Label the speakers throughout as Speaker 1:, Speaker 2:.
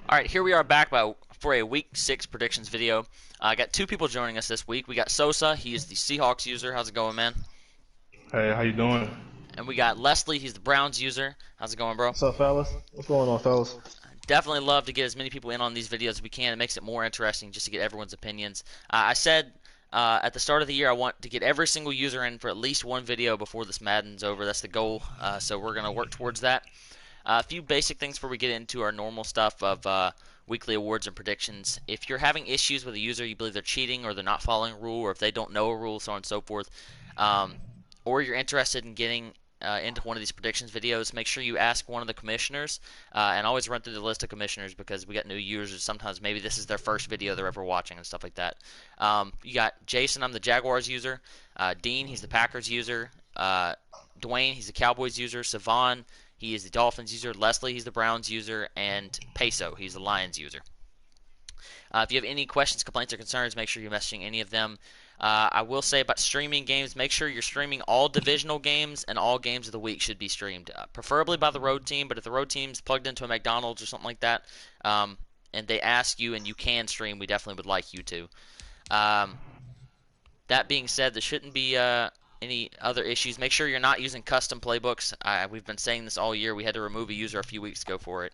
Speaker 1: All right, here we are back for a Week 6 predictions video. I got two people joining us this week. We got Sosa. He is the Seahawks user. How's it going, man?
Speaker 2: Hey, how you doing?
Speaker 1: And we got Leslie. He's the Browns user. How's it going, bro?
Speaker 3: What's up, fellas? What's going on, fellas?
Speaker 1: Definitely love to get as many people in on these videos as we can. It makes it more interesting just to get everyone's opinions. I said at the start of the year I want to get every single user in for at least one video before this Madden's over. That's the goal. So we're going to work towards that. A few basic things before we get into our normal stuff of weekly awards and predictions. If you're having issues with a user, you believe they're cheating or they're not following a rule or if they don't know a rule, so on and so forth, or you're interested in getting into one of these predictions videos, make sure you ask one of the commissioners and always run through the list of commissioners because we got new users. Sometimes maybe this is their first video they're ever watching and stuff like that. You got Jason, I'm the Jaguars user. Dean, he's the Packers user. Dwayne, he's the Cowboys user. Savon, he is the Dolphins user. Leslie, he's the Browns user. And Peso, he's the Lions user. If you have any questions, complaints, or concerns, make sure you're messaging any of them. I will say about streaming games, make sure you're streaming all divisional games and all games of the week should be streamed, preferably by the road team. But if the road team's plugged into a McDonald's or something like that, and they ask you and you can stream, we definitely would like you to. That being said, there shouldn't be any other issues. Make sure you're not using custom playbooks. We've been saying this all year. We had to remove a user a few weeks ago for it.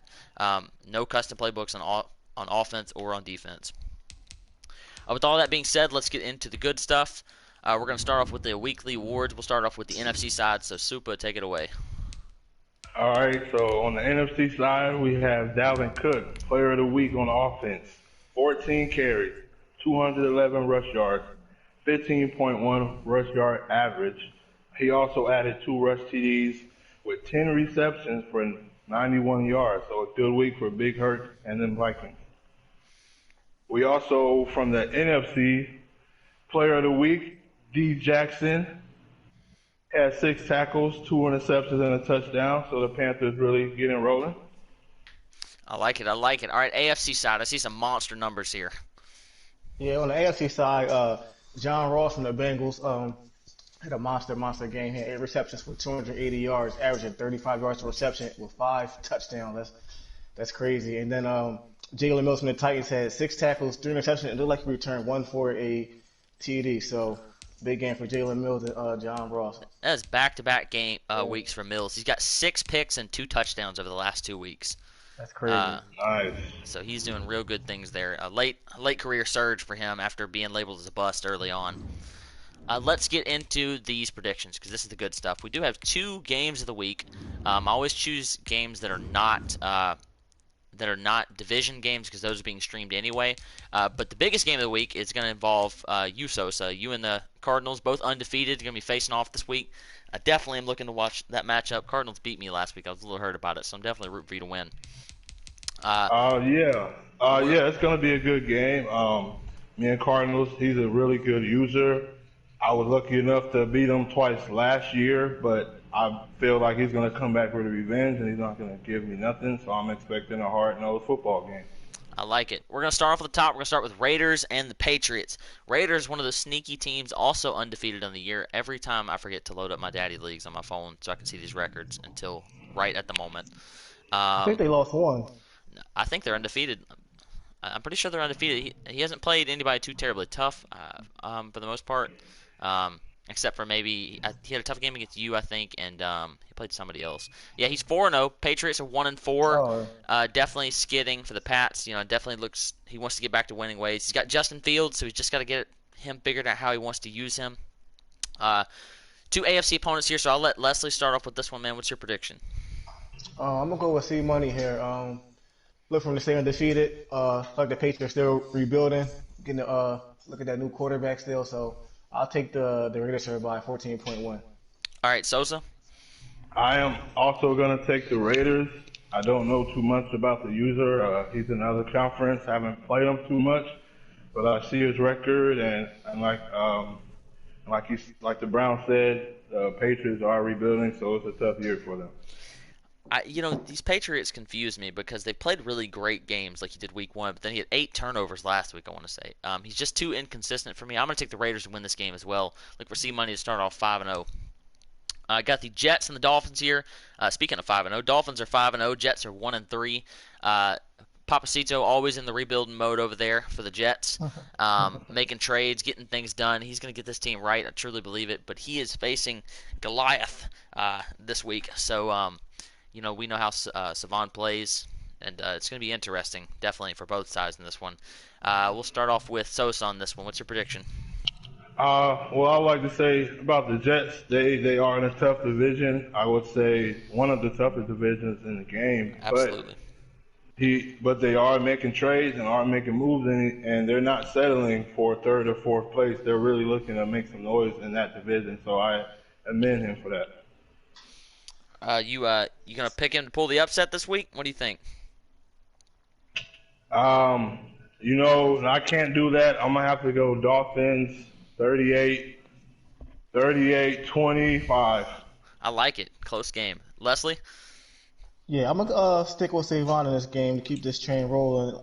Speaker 1: No custom playbooks on offense or on defense. With all that being said, let's get into the good stuff. We're going to start off with the weekly awards. We'll start off with the NFC side. So, Supa, take it away.
Speaker 2: All right, so on the NFC side, we have Dalvin Cook, Player of the Week on offense. 14 carries, 211 rush yards, 15.1 rush yard average. He also added 2 rush TDs with 10 receptions for 91 yards. So a good week for Big Hurt and then Vikings. We also, from the NFC, Player of the Week, D. Jackson, had 6 tackles, 2 interceptions, and a touchdown. So the Panthers really getting rolling.
Speaker 1: I like it. I like it. All right, AFC side. I see some monster numbers here.
Speaker 3: Yeah, on the AFC side, John Ross from the Bengals had a monster game. He had 8 receptions for 280 yards, averaging 35 yards per reception with 5 touchdowns. That's crazy. And then Jalen Mills from the Titans had 6 tackles, 3 interceptions, and looked like he returned 1 for a TD. So big game for Jalen Mills and John Ross.
Speaker 1: That is back-to-back game weeks for Mills. He's got 6 picks and 2 touchdowns over the last 2 weeks.
Speaker 3: That's crazy.
Speaker 2: Nice.
Speaker 1: So he's doing real good things there. A late career surge for him after being labeled as a bust early on. Let's get into these predictions because this is the good stuff. We do have 2 games of the week. I always choose games that are not division games because those are being streamed anyway. But the biggest game of the week is going to involve you, Sosa. You and the Cardinals, both undefeated, going to be facing off this week. I definitely am looking to watch that matchup. Cardinals beat me last week. I was a little hurt about it, so I'm definitely rooting for you to win.
Speaker 2: Yeah, it's gonna be a good game. Me and Cardinals, he's a really good user. I was lucky enough to beat him twice last year, but I feel like he's gonna come back with a revenge, and he's not gonna give me nothing. So I'm expecting a hard-nosed football game.
Speaker 1: I like it. We're going to start off at the top. We're going to start with Raiders and the Patriots. Raiders, one of those sneaky teams, also undefeated on the year. Every time I forget to load up my daddy leagues on my phone so I can see these records until right at the moment.
Speaker 3: I think they lost 1.
Speaker 1: I think they're undefeated. I'm pretty sure they're undefeated. He hasn't played anybody too terribly tough for the most part, except for maybe he had a tough game against you, I think, and he played somebody else. Yeah, he's 4-0. Patriots are 1-4. Definitely skidding for the Pats. Definitely looks he wants to get back to winning ways. He's got Justin Fields, so he's just got to get him figured out how he wants to use him. 2 AFC opponents here, so I'll let Leslie start off with this one, man. What's your prediction?
Speaker 3: I'm gonna go with C Money here. Look for them to stay undefeated. Like the Patriots still rebuilding, getting look at that new quarterback still. So I'll take the Raiders here by 14.1.
Speaker 1: All right, Sosa.
Speaker 2: I am also gonna take the Raiders. I don't know too much about the user. He's in another conference. I haven't played him too much, but I see his record, and like the Browns said, the Patriots are rebuilding, so it's a tough year for them.
Speaker 1: These Patriots confuse me because they played really great games like he did week 1, but then he had 8 turnovers last week, I want to say. He's just too inconsistent for me. I'm going to take the Raiders to win this game as well. Look for C Money to start off 5-0. I got the Jets and the Dolphins here. Speaking of 5-0, Dolphins are 5-0, Jets are 1-3. Papacito always in the rebuilding mode over there for the Jets, making trades, getting things done. He's going to get this team right. I truly believe it. But he is facing Goliath this week. So, we know how Savon plays, and it's going to be interesting, definitely, for both sides in this one. We'll start off with Sosa on this one. What's your prediction?
Speaker 2: Well, I would like to say about the Jets, they are in a tough division. I would say one of the toughest divisions in the game.
Speaker 1: Absolutely.
Speaker 2: But they are making trades and are making moves, and they're not settling for third or fourth place. They're really looking to make some noise in that division. So I commend him for that.
Speaker 1: You gonna pick him to pull the upset this week? What do you think?
Speaker 2: I can't do that. I'm gonna have to go Dolphins 38-25.
Speaker 1: I like it. Close game. Leslie?
Speaker 3: Yeah, I'm gonna stick with Savon in this game to keep this train rolling.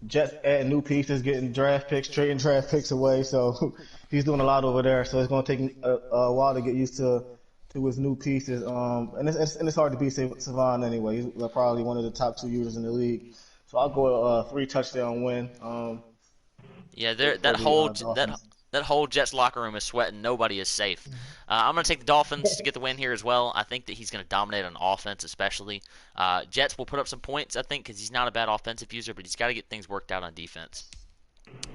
Speaker 3: Jets adding new pieces, getting draft picks, trading draft picks away, so he's doing a lot over there. So it's gonna take a while to get used to his new pieces. And it's hard to beat Savon anyway. He's probably one of the top 2 users in the league. So I'll go a 3-touchdown win.
Speaker 1: Yeah, that whole Jets locker room is sweating. Nobody is safe. I'm going to take the Dolphins to get the win here as well. I think that he's going to dominate on offense, especially. Jets will put up some points, I think, because he's not a bad offensive user, but he's got to get things worked out on defense.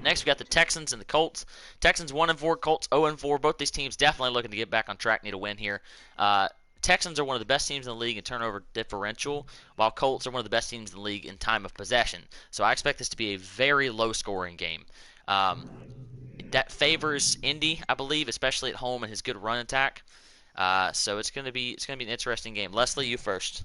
Speaker 1: Next, we got the Texans and the Colts. Texans 1-4, Colts 0-4. Both these teams definitely looking to get back on track, need a win here. Texans are one of the best teams in the league in turnover differential, while Colts are one of the best teams in the league in time of possession. So I expect this to be a very low-scoring game. That favors Indy, I believe, especially at home and his good run attack. So it's gonna be an interesting game. Leslie, you first.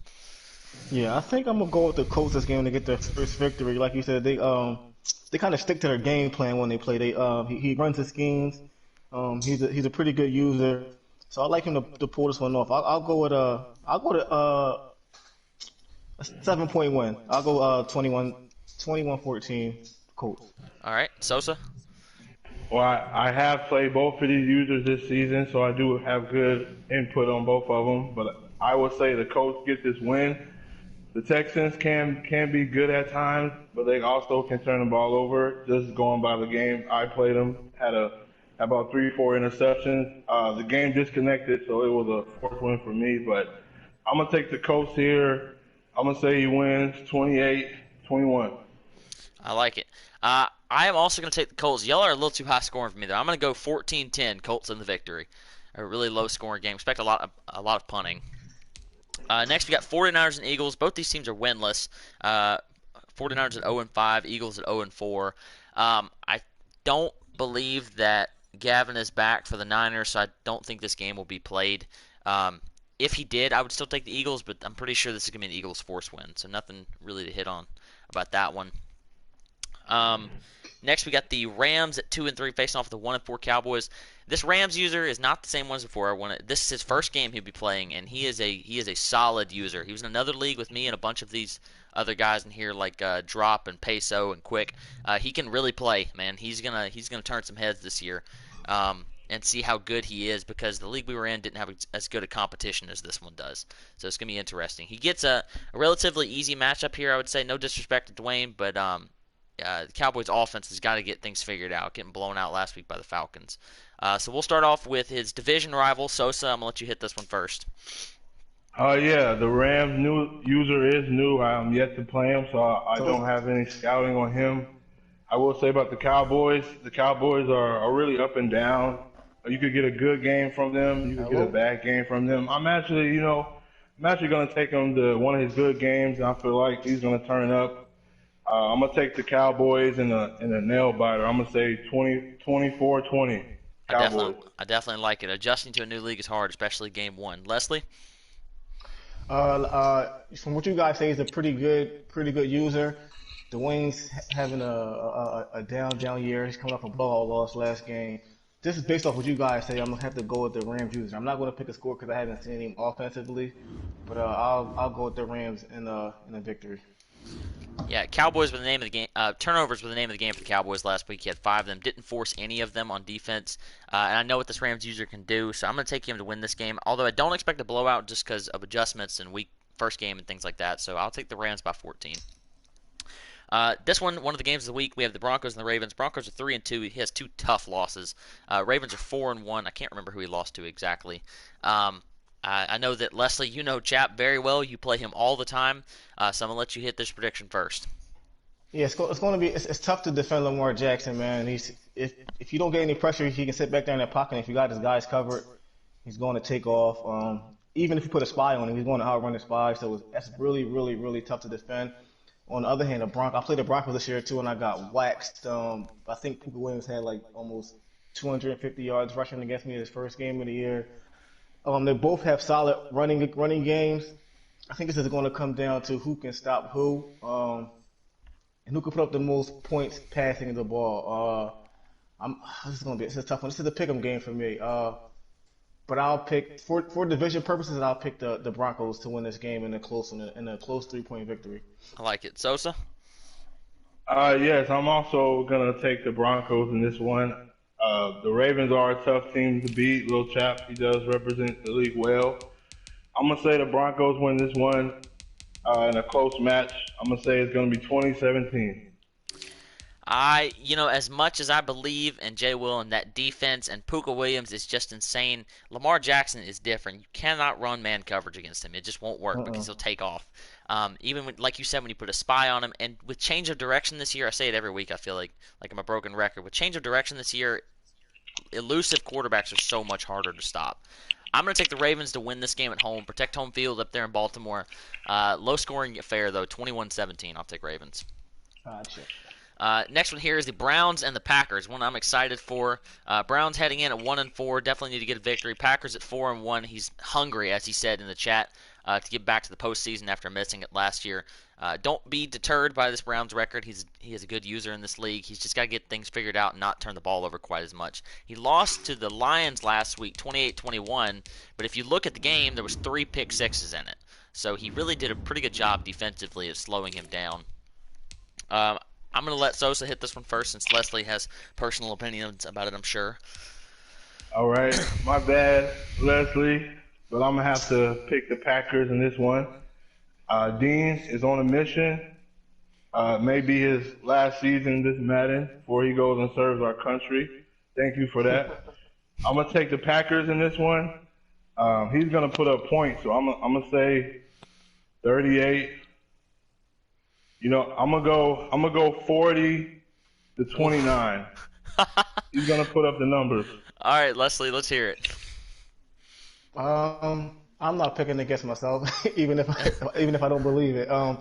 Speaker 3: Yeah, I think I'm gonna go with the Colts this game to get their first victory. Like you said, they kind of stick to their game plan when they play. He runs his schemes. He's a pretty good user, so I like him to pull this one off. I'll go with a 7-point win. I'll go 21-14 Colts.
Speaker 1: All right, Sosa.
Speaker 2: Well, I have played both of these users this season, so I do have good input on both of them. But I would say the Colts get this win. The Texans can be good at times, but they also can turn the ball over. Just going by the game I played them, had about 3-4 interceptions. The game disconnected, so it was a fourth win for me. But I'm going to take the Colts here. I'm going to say he wins 28-21.
Speaker 1: I like it. I am also going to take the Colts. Y'all are a little too high scoring for me, though. I'm going to go 14-10, Colts in the victory. A really low scoring game. Expect a lot of punting. Next, we got 49ers and Eagles. Both these teams are winless. 49ers at 0-5, Eagles at 0-4. I don't believe that Gavin is back for the Niners, so I don't think this game will be played. If he did, I would still take the Eagles, but I'm pretty sure this is going to be an Eagles force win, so nothing really to hit on about that one. Next, we got the Rams at 2-3 facing off the 1-4 Cowboys. This Rams user is not the same one as before. This is his first game he'll be playing, and he is a solid user. He was in another league with me and a bunch of these other guys in here like Drop and Peso and Quick. He can really play, man. He's gonna turn some heads this year, and see how good he is, because the league we were in didn't have as good a competition as this one does. So it's gonna be interesting. He gets a relatively easy matchup here, I would say. No disrespect to Dwayne, but the Cowboys' offense has got to get things figured out, getting blown out last week by the Falcons. So we'll start off with his division rival, Sosa. I'm going to let you hit this one first.
Speaker 2: Yeah, the Rams new user is new. I'm yet to play him, so I don't have any scouting on him. I will say about the Cowboys are really up and down. You could get a good game from them. You could get a bad game from them. I'm actually going to take him to one of his good games, and I feel like he's going to turn up. I'm going to take the Cowboys in a nail biter. I'm going to say 24-20. Cowboys.
Speaker 1: I definitely like it. Adjusting to a new league is hard, especially game one. Leslie?
Speaker 3: From what you guys say, he's a pretty good user. The Wings having a down year. He's coming off a blowout loss last game. This is based off what you guys say. I'm gonna have to go with the Rams user. I'm not gonna pick a score because I haven't seen him offensively, but I'll go with the Rams in a victory.
Speaker 1: Yeah, Cowboys were the name of the game. Turnovers were the name of the game for the Cowboys last week. He had 5 of them. Didn't force any of them on defense. And I know what this Rams user can do, so I'm going to take him to win this game. Although I don't expect a blowout just because of adjustments and week first game and things like that. So I'll take the Rams by 14. This one of the games of the week, we have the Broncos and the Ravens. Broncos are 3-2. He has two tough losses. Ravens are 4-1. I can't remember who he lost to exactly. I know that Leslie, you know Chap very well. You play him all the time, so I'm gonna let you hit this prediction first.
Speaker 3: Yeah, it's going to be it's tough to defend Lamar Jackson, man. He's if you don't get any pressure, he can sit back there in that pocket. And if you got his guys covered, he's going to take off. Even if you put a spy on him, he's going to outrun the spy. So that's really, really, really tough to defend. On the other hand, I played the Broncos this year too, and I got waxed. I think Cooper Williams had like almost 250 yards rushing against me in his first game of the year. They both have solid running games. I think this is going to come down to who can stop who. And who can put up the most points passing the ball. This is a tough one. This is a pick'em game for me. But I'll pick for division purposes. I'll pick the Broncos to win this game in a close 3-point victory.
Speaker 1: I like it. Sosa?
Speaker 2: Yes, I'm also gonna take the Broncos in this one. The Ravens are a tough team to beat. Little Chap, he does represent the league well. I'm gonna say the Broncos win this one in a close match. I'm gonna say it's gonna be 2017.
Speaker 1: As much as I believe in Jay Will and that defense, and Puka Williams is just insane, Lamar Jackson is different. You cannot run man coverage against him. It just won't work because he'll take off. Even when, like you said, when you put a spy on him, and with change of direction this year, I say it every week. I feel like I'm a broken record. With change of direction this year, elusive quarterbacks are so much harder to stop. I'm going to take the Ravens to win this game at home, protect home field up there in Baltimore. Low scoring affair, though, 21-17. I'll take Ravens.
Speaker 3: Gotcha.
Speaker 1: Next one here is the Browns and the Packers, one I'm excited for. Browns heading in at 1-4, definitely need to get a victory. Packers at 4-1. He's hungry, as he said in the chat, to get back to the postseason after missing it last year. Don't be deterred by this Browns record. He is a good user in this league. He's just got to get things figured out and not turn the ball over quite as much. He lost to the Lions last week, 28-21, but if you look at the game, there was 3 pick sixes in it. So he really did a pretty good job defensively of slowing him down. I'm going to let Sosa hit this one first since Leslie has personal opinions about it, I'm sure.
Speaker 2: All right, my bad, Leslie, but I'm gonna have to pick the Packers in this one. Dean is on a mission. Maybe his last season this Madden before he goes and serves our country. Thank you for that. I'm gonna take the Packers in this one. He's gonna put up points, so I'm gonna say 38. I'm gonna go 40-29. He's gonna put up the numbers.
Speaker 1: All right, Leslie, let's hear it.
Speaker 3: I'm not picking against myself, even if I don't believe it. I'm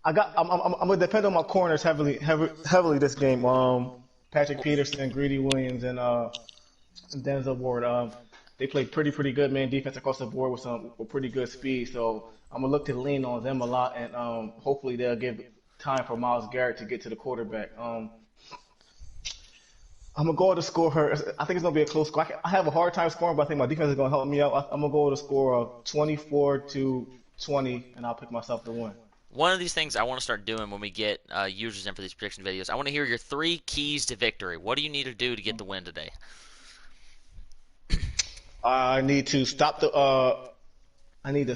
Speaker 3: gonna depend on my corners heavily this game. Patrick Peterson, Greedy Williams, and Denzel Ward. They play pretty good man defense across the board with pretty good speed. So I'm gonna look to lean on them a lot, and hopefully they'll give time for Myles Garrett to get to the quarterback. I'm gonna go with the score. I think it's gonna be a close score. I have a hard time scoring, but I think my defense is gonna help me out. I'm gonna go with a score of 24-20, and I'll pick myself to win.
Speaker 1: One of these things I want to start doing when we get users in for these prediction videos, I want to hear your 3 keys to victory. What do you need to do to get the win today?
Speaker 3: I need to stop the. I need to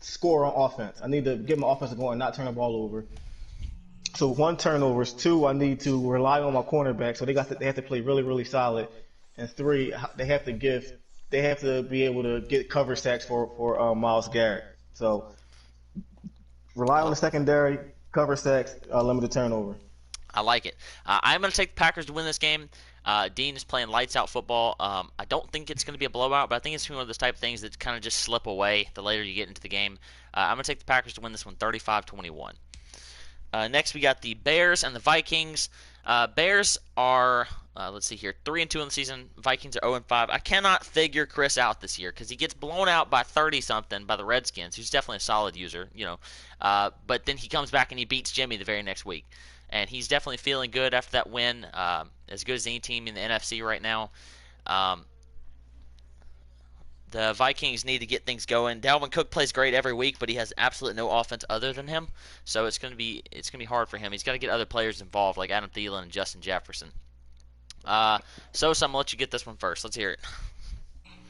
Speaker 3: score on offense. I need to get my offense going, and not turn the ball over. So 1, turnovers. 2, I need to rely on my cornerback. So they have to play really, really solid. And 3, they have to be able to get cover sacks for Myles Garrett. So rely on the secondary, cover sacks, limit the turnover.
Speaker 1: I like it. I'm going to take the Packers to win this game. Dean is playing lights out football. I don't think it's going to be a blowout, but I think it's one of those type of things that kind of just slip away the later you get into the game. I'm going to take the Packers to win this one 35-21. Next, we got the Bears and the Vikings. Bears are, let's see here, 3-2 in the season. Vikings are 0-5. I cannot figure Chris out this year because he gets blown out by 30-something by the Redskins, who's definitely a solid user, but then he comes back and he beats Jimmy the very next week. And he's definitely feeling good after that win, as good as any team in the NFC right now. The Vikings need to get things going. Dalvin Cook plays great every week, but he has absolutely no offense other than him. So it's gonna be hard for him. He's got to get other players involved, like Adam Thielen and Justin Jefferson. So I'm gonna let you get this one first. Let's hear it.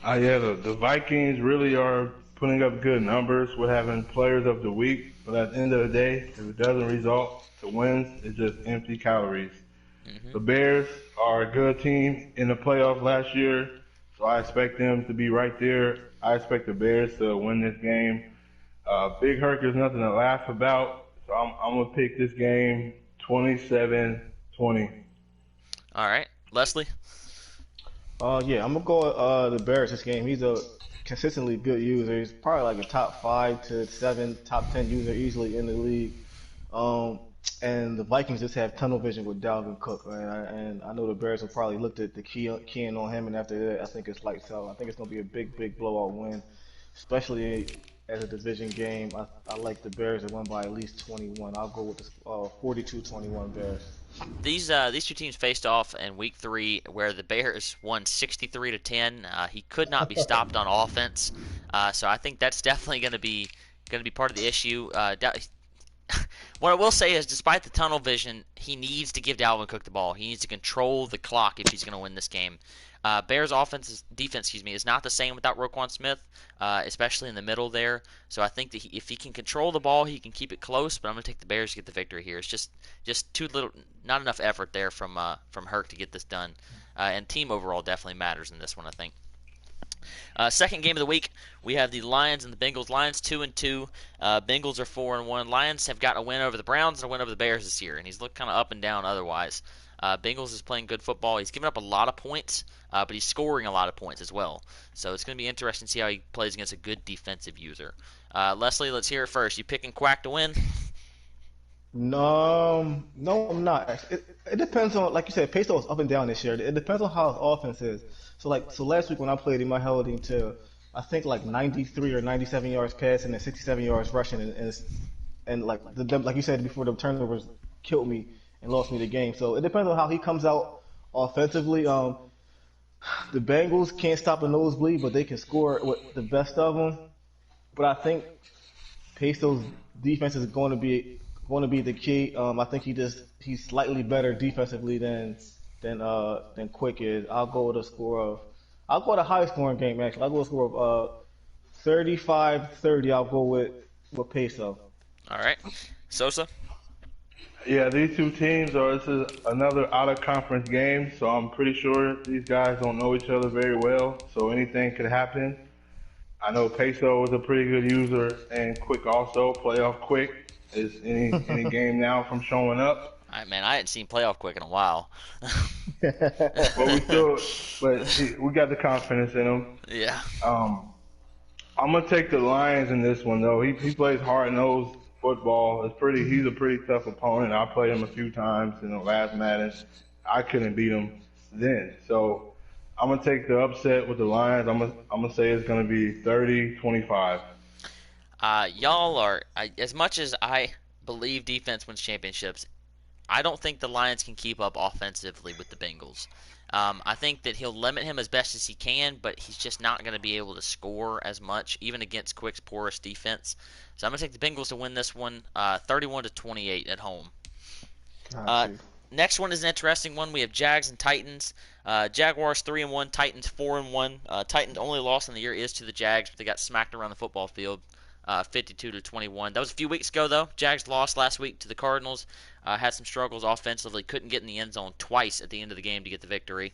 Speaker 2: Yeah, the Vikings really are putting up good numbers with having players of the week, but at the end of the day, if it doesn't result to wins, it's just empty calories.
Speaker 1: Hmm.
Speaker 2: The Bears are a good team in the playoffs last year, so I expect them to be right there. I expect the Bears to win this game. Big Herc is nothing to laugh about, so I'm going to pick this game 27-20.
Speaker 1: All right, Leslie.
Speaker 3: Yeah, I'm gonna go the Bears this game. He's a consistently good user. He's probably like a top 5 to 7, top 10 user easily in the league. Um, and the Vikings just have tunnel vision with Dalvin Cook, right? And I know the Bears will probably look at the key in on him, and after that, I think it's lights out. I think it's gonna be a big blowout win, especially as a division game. I like the Bears to win by at least 21. I'll go with the 42-21 Bears.
Speaker 1: These two teams faced off in Week 3, where the Bears won 63-10. He could not be stopped on offense, so I think that's definitely going to be part of the issue. What I will say is, despite the tunnel vision, he needs to give Dalvin Cook the ball. He needs to control the clock if he's going to win this game. Bears defense, is not the same without Roquan Smith, especially in the middle there. So I think that if he can control the ball, he can keep it close. But I'm going to take the Bears to get the victory here. It's just too little, not enough effort there from Herc to get this done. And team overall definitely matters in this one, I think. Second game of the week, we have the Lions and the Bengals. Lions 2-2. Bengals are 4-1. Lions have got a win over the Browns and a win over the Bears this year, and he's looked kind of up and down otherwise. Bengals is playing good football. He's given up a lot of points, but he's scoring a lot of points as well. So it's going to be interesting to see how he plays against a good defensive user. Leslie, let's hear it first. You picking Quack to win?
Speaker 3: No, I'm not. It depends on, like you said, Peso is up and down this year. It depends on how his offense is. So last week when I played him, I held him to, I think like 93 or 97 yards passing and 67 yards rushing, and like like you said before, the turnovers killed me and lost me the game. So it depends on how he comes out offensively. The Bengals can't stop a nosebleed, but they can score with the best of them. But I think Peso's defense is going to be the key. I think he's slightly better defensively than Quick is. I'll go with a high scoring game actually. I'll go with a score of 35-30. I'll go with Peso.
Speaker 1: All right. Sosa?
Speaker 2: Yeah, these two teams this is another out of conference game, so I'm pretty sure these guys don't know each other very well, so anything could happen. I know Peso is a pretty good user, and Quick also. Playoff Quick is any game now from showing up.
Speaker 1: Man, I hadn't seen playoff Quick in a while.
Speaker 2: We got the confidence in him.
Speaker 1: Yeah.
Speaker 2: I'm gonna take the Lions in this one though. He plays hard nosed football. He's a pretty tough opponent. I played him a few times in the last Madden. I couldn't beat him then. So I'm gonna take the upset with the Lions. I'm gonna say it's gonna be 30-25.
Speaker 1: Y'all are, as much as I believe defense wins championships, I don't think the Lions can keep up offensively with the Bengals. I think that he'll limit him as best as he can, but he's just not going to be able to score as much, even against Quick's porous defense. So I'm going to take the Bengals to win this one, 31-28 at home. Next one is an interesting one. We have Jags and Titans. Jaguars 3-1, Titans 4-1. Titans' only loss in the year is to the Jags, but they got smacked around the football field, 52-21. That was a few weeks ago, though. Jags lost last week to the Cardinals. Had some struggles offensively. Couldn't get in the end zone twice at the end of the game to get the victory.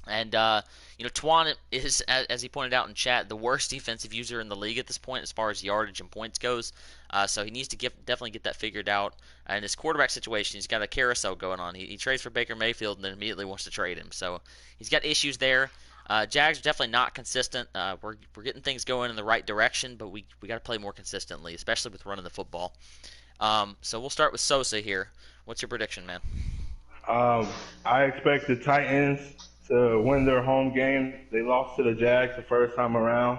Speaker 1: And, Twan is, as he pointed out in chat, the worst defensive user in the league at this point as far as yardage and points goes. So he needs to definitely get that figured out. And his quarterback situation, he's got a carousel going on. He trades for Baker Mayfield and then immediately wants to trade him. So he's got issues there. Jags are definitely not consistent. We're getting things going in the right direction, but we got to play more consistently, especially with running the football. So we'll start with Sosa here. What's your prediction, man?
Speaker 2: I expect the Titans to win their home game. They lost to the Jags the first time around,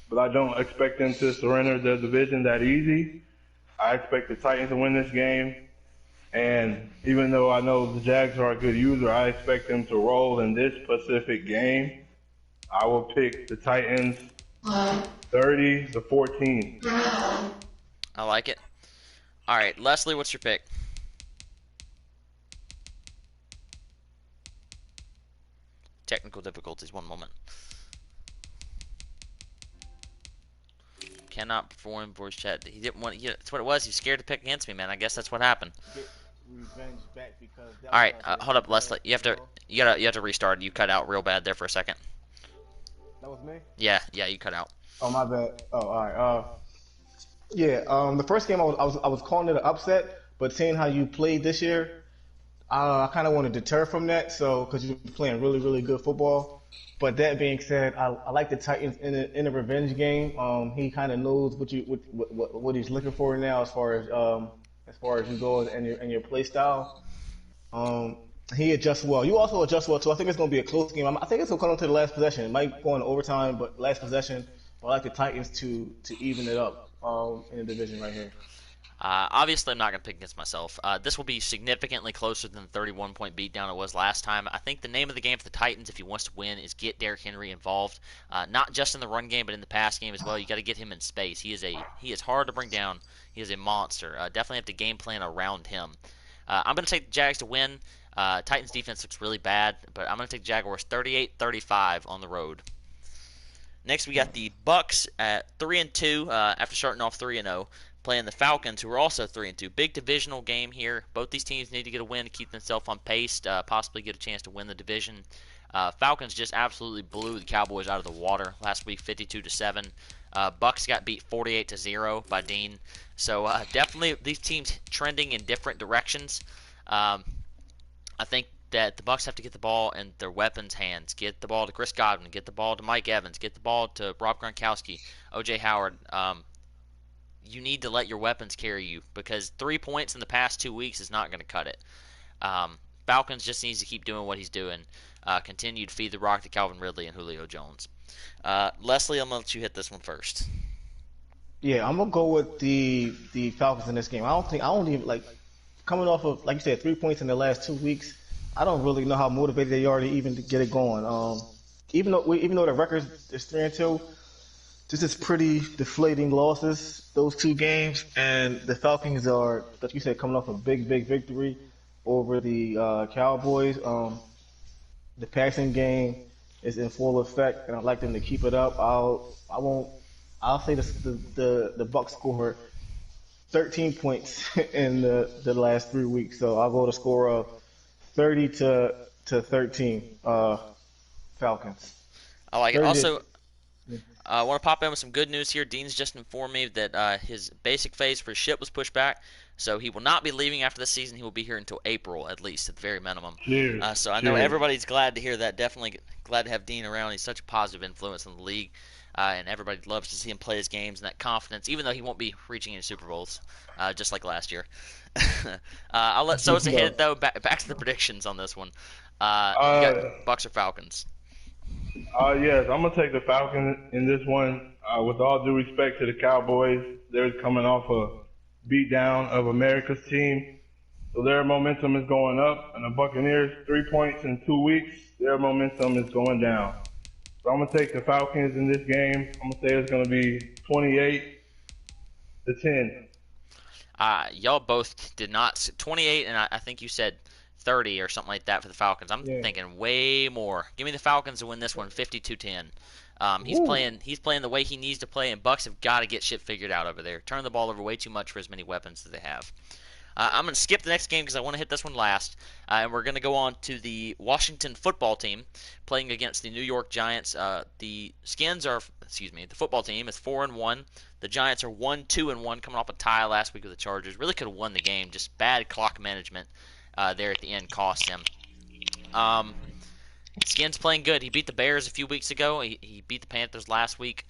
Speaker 2: but I don't expect them to surrender the division that easy. I expect the Titans to win this game, and even though I know the Jags are a good user, I expect them to roll in this specific game. I will pick the Titans 30-14.
Speaker 1: I like it. All right, Leslie, what's your pick? Technical difficulties, one moment. cannot perform voice chat. He didn't want. That's what it was. He's scared to pick against me, man. I guess that's what happened.
Speaker 3: Get revenge back because that
Speaker 1: All
Speaker 3: was
Speaker 1: right,
Speaker 3: his
Speaker 1: hold up, Leslie.
Speaker 3: bad,
Speaker 1: You have to. You have to restart. You cut out real bad there for a second.
Speaker 3: That was me.
Speaker 1: Yeah, you cut out.
Speaker 3: Oh my bad. Oh, all right. Yeah. The first game I was calling it an upset, but seeing how you played this year, I kind of want to deter from that. So because you're playing really really good football. But that being said, I like the Titans in a revenge game. He kind of knows what he's looking for now as far as you go and your play style. Um, he adjusts well. You also adjust well too. I think it's going to be a close game. I think it's going to come to the last possession. It might go into overtime, but last possession. But I like the Titans to even it up in the division right here.
Speaker 1: Obviously, I'm not going to pick against myself. This will be significantly closer than the 31-point beatdown it was last time. I think the name of the game for the Titans, if he wants to win, is get Derrick Henry involved, not just in the run game, but in the pass game as well. You got to get him in space. He is hard to bring down. He is a monster. Definitely have to game plan around him. I'm going to take the Jags to win. Titans defense looks really bad, but I'm going to take Jaguars 38-35 on the road. Next, we got the Bucks at 3-2 after starting off 3-0. Playing the Falcons, who are also 3-2. Big divisional game here. Both these teams need to get a win to keep themselves on pace, possibly get a chance to win the division. Falcons just absolutely blew the Cowboys out of the water last week, 52-7. Bucks got beat 48-0 by Dean. So definitely these teams trending in different directions. I think that the Bucks have to get the ball in their weapons' hands. Get the ball to Chris Godwin. Get the ball to Mike Evans. Get the ball to Rob Gronkowski, O.J. Howard. You need to let your weapons carry you because 3 points in the past 2 weeks is not going to cut it. Falcons just needs to keep doing what he's doing. Continue to feed the rock to Calvin Ridley and Julio Jones. Leslie, I'm going to let you hit this one first.
Speaker 3: Yeah, I'm gonna go with the Falcons in this game. I don't even like coming off of like you said 3 points in the last 2 weeks. I don't really know how motivated they are to even get it going. Even though the record is 3-2. This is pretty deflating losses, those two games, and the Falcons are, like you said, coming off a big victory over the Cowboys. The passing game is in full effect, and I'd like them to keep it up. I'll say the Bucks score 13 points in the last 3 weeks, so I'll go to score of 30-13 Falcons.
Speaker 1: I like it.
Speaker 3: 30
Speaker 1: Also, I want to pop in with some good news here. Dean's just informed me that his basic phase for his ship was pushed back, so he will not be leaving after the season. He will be here until April, at least, at the very minimum. So I know everybody's glad to hear that. Definitely glad to have Dean around. He's such a positive influence in the league, and everybody loves to see him play his games and that confidence, even though he won't be reaching any Super Bowls, just like last year. I'll let Sosa hit it, though. Back to the predictions on this one. You got Bucks or Falcons?
Speaker 2: Yes, I'm gonna take the Falcons in this one. With all due respect to the Cowboys, they're coming off a beatdown of America's team, so their momentum is going up. And the Buccaneers, 3 points in 2 weeks, their momentum is going down. So I'm gonna take the Falcons in this game. I'm gonna say it's gonna be 28-10.
Speaker 1: Y'all both did not 28, and I think you said 30 or something like that for the Falcons. I'm thinking way more. Give me the Falcons to win this one, 52-10. He's playing the way he needs to play, and Bucks have got to get shit figured out over there. Turn the ball over way too much for as many weapons as they have. I'm going to skip the next game because I want to hit this one last, and we're going to go on to the Washington football team playing against the New York Giants. The football team is 4-1. The Giants are 1-2-1, coming off a tie last week with the Chargers. Really could have won the game, just bad clock management. There at the end cost him. Skins playing good. He beat the Bears a few weeks ago. He beat the Panthers last week.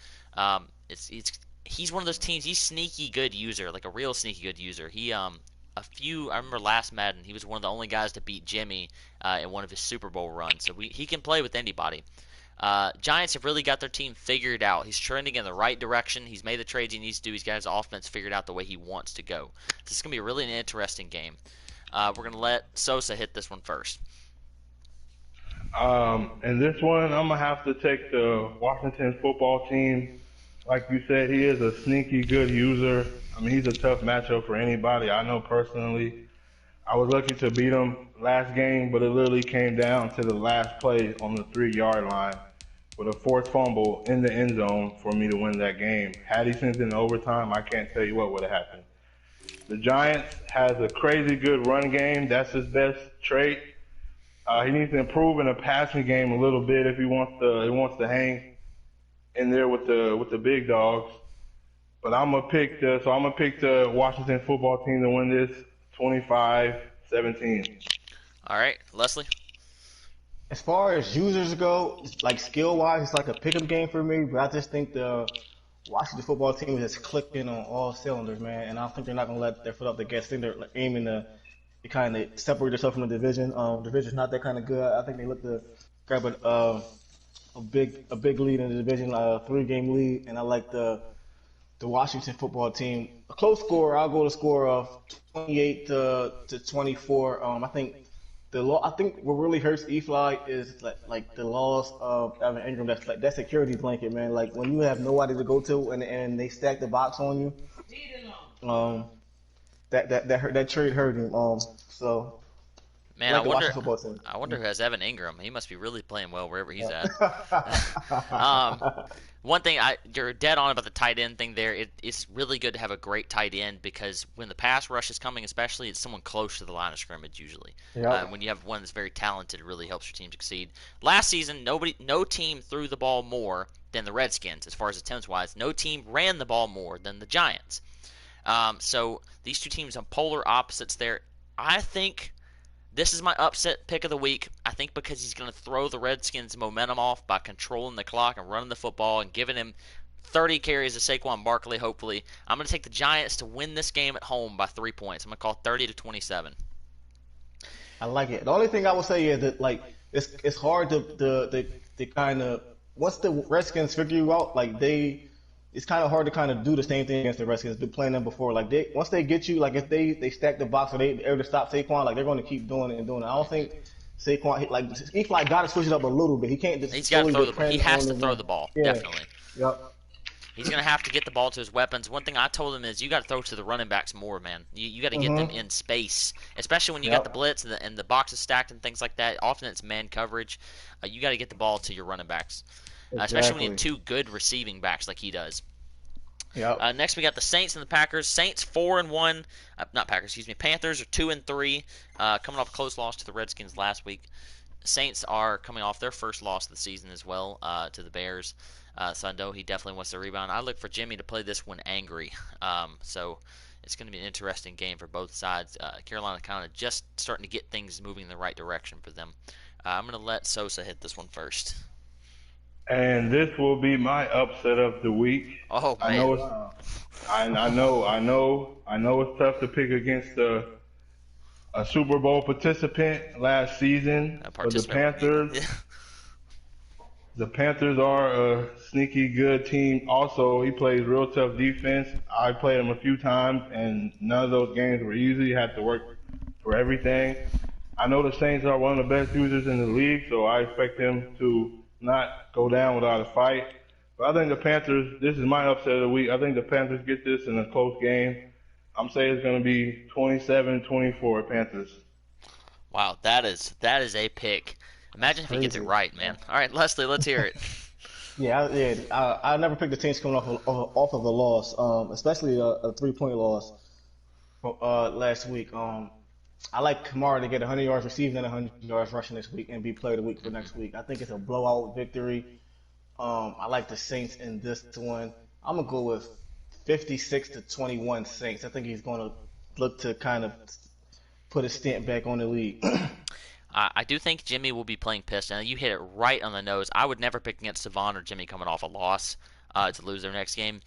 Speaker 1: He's one of those teams. He's sneaky good user, like a real sneaky good user. I remember last Madden, he was one of the only guys to beat Jimmy in one of his Super Bowl runs. So he can play with anybody. Giants have really got their team figured out. He's trending in the right direction. He's made the trades he needs to do. He's got his offense figured out the way he wants to go. So this is going to be really an interesting game. We're going to let Sosa hit this one first.
Speaker 2: In this one, I'm going to have to take the Washington football team. Like you said, he is a sneaky good user. I mean, he's a tough matchup for anybody. I know personally. I was lucky to beat him last game, but it literally came down to the last play on the 3-yard line. with a forced fumble in the end zone for me to win that game. Had he sent it in overtime, I can't tell you what would have happened. The Giants has a crazy good run game. That's his best trait. He needs to improve in the passing game a little bit if he wants to hang in there with the big dogs. But I'm gonna pick the Washington football team to win this 25-17.
Speaker 1: All right, Leslie.
Speaker 3: As far as users go, like skill wise, it's like a pickup game for me. But I just think the Washington football team is just clicking on all cylinders, man. And I think they're not gonna let their foot off the gas. I think they're aiming to kind of separate themselves from the division. Division's not that kind of good. I think they look to grab a big lead in the division, a 3-game lead. And I like the Washington football team. A close score. I'll go to score of 28 to 24. I think what really hurts E-Fly is like the loss of Evan Ingram. That's like that security blanket, man. Like when you have nobody to go to and they stack the box on you. That trade hurt him. So
Speaker 1: Man,
Speaker 3: like
Speaker 1: I
Speaker 3: the
Speaker 1: wonder.
Speaker 3: Washington football team.
Speaker 1: I wonder who has Evan Ingram. He must be really playing well wherever he's at. One thing you're dead on about the tight end thing there. It's really good to have a great tight end because when the pass rush is coming, especially, it's someone close to the line of scrimmage usually.
Speaker 3: Yep.
Speaker 1: When you have one that's very talented, it really helps your team succeed. Last season, no team threw the ball more than the Redskins as far as attempts wise. No team ran the ball more than the Giants. So these two teams on polar opposites there. I think this is my upset pick of the week. I think because he's going to throw the Redskins' momentum off by controlling the clock and running the football and giving him 30 carries to Saquon Barkley, hopefully. I'm going to take the Giants to win this game at home by 3 points. I'm going to call 30-27.
Speaker 3: I like it. The only thing I would say is that like it's hard to kind of once the Redskins figure you out, like it's kind of hard to kind of do the same thing against the Redskins. Been playing them before. Like once they get you, like if they stack the box or they able to stop Saquon, like they're going to keep doing it and doing it. I don't think Saquon like he like got to switch it up a little bit. He can't just.
Speaker 1: He's got to throw the ball. He has to throw the ball.
Speaker 3: Yeah.
Speaker 1: Definitely.
Speaker 3: Yep.
Speaker 1: He's going to have to get the ball to his weapons. One thing I told him is you got to throw to the running backs more, man. You got to get them in space, especially when you got the blitz and the box is stacked and things like that. Often it's man coverage. You got to get the ball to your running backs, especially when you have two good receiving backs like he does.
Speaker 3: Yep.
Speaker 1: Next, we got the Saints and the Packers. Saints 4-1. Not Packers, excuse me. Panthers are 2-3, coming off a close loss to the Redskins last week. Saints are coming off their first loss of the season as well to the Bears. So I know he definitely wants to rebound. I look for Jimmy to play this one angry. So it's going to be an interesting game for both sides. Carolina kind of just starting to get things moving in the right direction for them. I'm going to let Sosa hit this one first.
Speaker 2: And this will be my upset of the week.
Speaker 1: Oh man!
Speaker 2: I know it's tough to pick against a Super Bowl participant last season for the Panthers.
Speaker 1: Yeah.
Speaker 2: The Panthers are a sneaky good team. Also, he plays real tough defense. I played him a few times, and none of those games were easy. You had to work for everything. I know the Saints are one of the best users in the league, so I expect them to not go down without a fight. But I think the Panthers, this is my upset of the week. I think the Panthers get this in a close game. I'm saying it's going to be 27-24 Panthers.
Speaker 1: Wow, that is a pick. Imagine if he gets it right, man. All right, Leslie, let's hear it.
Speaker 3: I never picked the teams coming off of a loss, especially a 3-point loss last week. I like Kamara to get 100 yards receiving and 100 yards rushing this week and be player of the week for next week. I think it's a blowout victory. I like the Saints in this one. I'm going to go with 56-21 Saints. I think he's going to look to kind of put a stamp back on the league.
Speaker 1: I do think Jimmy will be playing pissed. And you hit it right on the nose. I would never pick against Savon or Jimmy coming off a loss to lose their next game.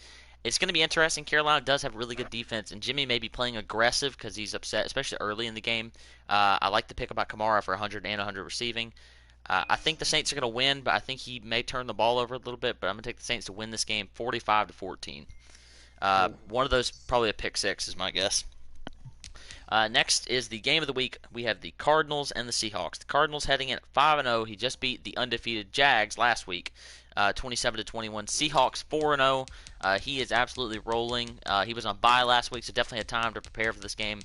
Speaker 1: It's going to be interesting. Carolina does have really good defense, and Jimmy may be playing aggressive because he's upset, especially early in the game. I like the pick about Kamara for 100 and 100 receiving. I think the Saints are going to win, but I think he may turn the ball over a little bit. But I'm going to take the Saints to win this game 45-14. One of those, probably a pick six, is my guess. Next is the game of the week. We have the Cardinals and the Seahawks. The Cardinals heading in at 5-0. He just beat the undefeated Jags last week, 27-21. Seahawks 4-0. He is absolutely rolling. He was on bye last week, so definitely had time to prepare for this game.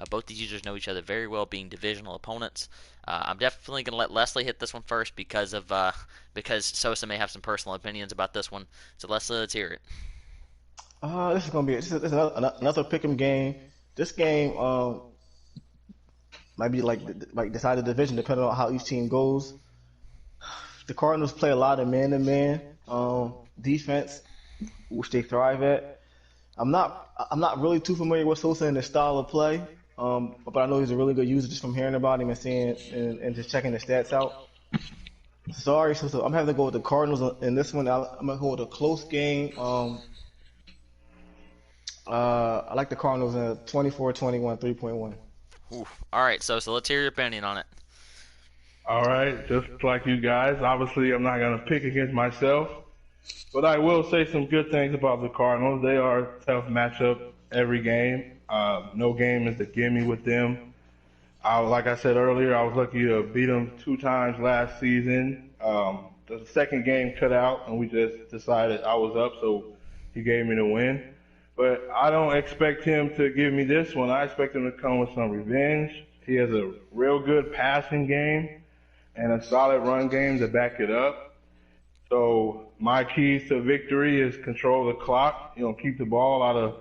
Speaker 1: Both these users know each other very well, being divisional opponents. I'm definitely going to let Leslie hit this one first because Sosa may have some personal opinions about this one. So Leslie, let's hear it.
Speaker 3: This is gonna be this is another pick'em game. This game might be like decide the division depending on how each team goes. The Cardinals play a lot of man-to-man defense, which they thrive at. I'm not really too familiar with Sosa and his style of play, but I know he's a really good user just from hearing about him and seeing and just checking the stats out. Sorry, Sosa, I'm having to go with the Cardinals in this one. I'm gonna go with a close game. I like the Cardinals in a 24-21, 3-point win.
Speaker 1: All right, so let's hear your opinion on it.
Speaker 2: All right, just like you guys, obviously I'm not going to pick against myself, but I will say some good things about the Cardinals. They are a tough matchup every game. No game is a gimme with them. Like I said earlier, I was lucky to beat them 2 times last season. The second game cut out, and we just decided I was up, so he gave me the win. But I don't expect him to give me this one. I expect him to come with some revenge. He has a real good passing game and a solid run game to back it up. So my keys to victory is control the clock. Keep the ball out of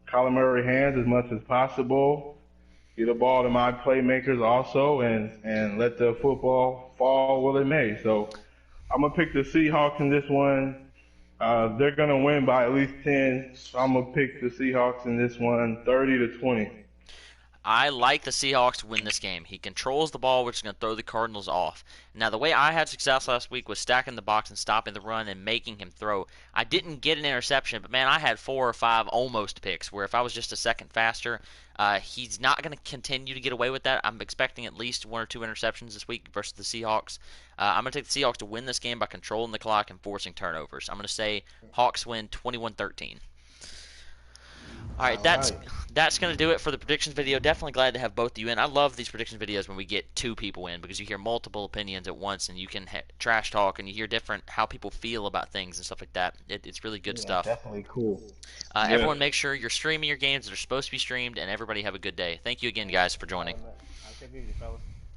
Speaker 2: Kyler Murray's hands as much as possible. Get the ball to my playmakers also, and let the football fall where it may. So I'm going to pick the Seahawks in this one. They're going to win by at least 10, so I'm going to pick the Seahawks in this one 30-20.
Speaker 1: I like the Seahawks to win this game. He controls the ball, which is going to throw the Cardinals off. Now, the way I had success last week was stacking the box and stopping the run and making him throw. I didn't get an interception, but, man, I had 4 or 5 almost picks where if I was just a second faster, he's not going to continue to get away with that. I'm expecting at least 1 or 2 interceptions this week versus the Seahawks. I'm going to take the Seahawks to win this game by controlling the clock and forcing turnovers. I'm going to say Hawks win 21-13. All right, that's going to do it for the predictions video. Definitely glad to have both of you in. I love these prediction videos when we get 2 people in because you hear multiple opinions at once and you can trash talk and you hear different how people feel about things and stuff like that. It's really good stuff.
Speaker 3: Definitely cool.
Speaker 1: Everyone make sure you're streaming your games that are supposed to be streamed, and everybody have a good day. Thank you again, guys, for joining.
Speaker 3: I'll take it easy, fellas.